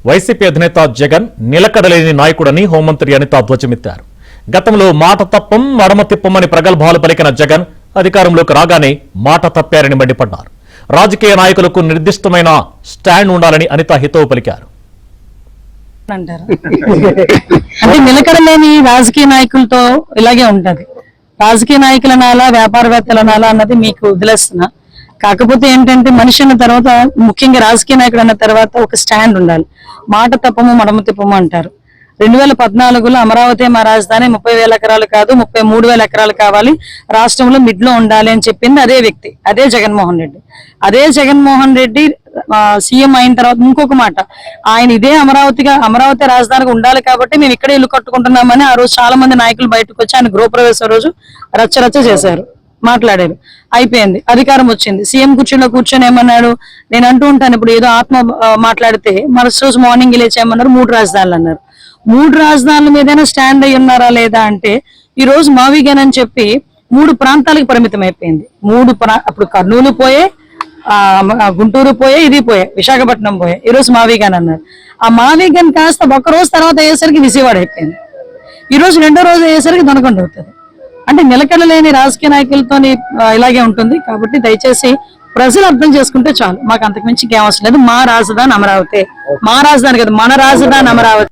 YCP అధినేత జగన్ నిలకడలేని నాయకుడని హోంమంత్రి అనిత ధ్వజమెత్తారు. గతంలో మాట తప్పం మడమ తిప్పమని ప్రగల్భాలు పలికిన జగన్ అధికారంలోకి రాగానే మాట తప్పారని మండిపడ్డారు. రాజకీయ నాయకులకు నిర్దిష్టమైన స్టాండ్ ఉండాలని అనిత హితవు పలికారు. అంటే నిలకడలేని రాజకీయ నాయకులతో ఇలాగే ఉంటది. రాజకీయ నాయకుల నాలా వ్యాపారవేత్తల నాలా అన్నది మీకు వదిలేస్తున్నా. కాకపోతే ఏంటంటే మనిషి అన్న తర్వాత, ముఖ్యంగా రాజకీయ నాయకుడు అన్న తర్వాత ఒక స్టాండ్ ఉండాలి. మాట తప్పము మడమ తిప్పము అంటారు. 2014లో అమరావతి మా రాజధాని 30,000 ఎకరాలు కాదు 33,000 ఎకరాలు కావాలి, రాష్ట్రంలో మిడ్లో ఉండాలి అని చెప్పింది అదే వ్యక్తి, అదే జగన్మోహన్ రెడ్డి. అదే జగన్మోహన్ రెడ్డి సీఎం అయిన తర్వాత ఇంకొక మాట, ఆయన ఇదే అమరావతి రాజధానికి ఉండాలి కాబట్టి మేము ఇక్కడే ఇల్లు కట్టుకుంటున్నామని ఆ రోజు చాలా మంది నాయకులు బయటకు వచ్చి ఆయన గృహప్రవేశం రోజు రచ్చరచ్చ చేశారు, మాట్లాడారు. అయిపోయింది, అధికారం వచ్చింది. సీఎం కుర్చీలో కూర్చొని ఏమన్నాడు, నేను అంటూ ఉంటాను ఇప్పుడు ఏదో ఆత్మ మాట్లాడితే మరుసటి రోజు మార్నింగ్ లేచేయమన్నారు 3 రాజధానులు అన్నారు. 3 రాజధానుల మీదైనా స్టాండ్ అయి ఉన్నారా లేదా అంటే ఈ రోజు మావిగన్ అని చెప్పి 3 ప్రాంతాలకు పరిమితం అయిపోయింది. అప్పుడు కర్నూలు పోయే, గుంటూరు పోయే, ఇది పోయే, విశాఖపట్నం పోయే, ఈ రోజు మావిగన్ అన్నారు. ఆ మావిగన్ కాస్త ఒక రోజు తర్వాత అయ్యేసరికి విజయవాడ అయిపోయింది. ఈ రోజు 2వ రోజు అయ్యేసరికి దొనకొండ అవుతుంది. అంటే నిలకడలేని రాజకీయ నాయకులతో ఇలాగే ఉంటుంది. కాబట్టి దయచేసి ప్రజలు అర్థం చేసుకుంటే చాలు, మాకు అంతకుమించి ఇంకేం అవసరం లేదు. మా రాజధాని అమరావతి, మా రాజధాని కదా, మన రాజధాని అమరావతి.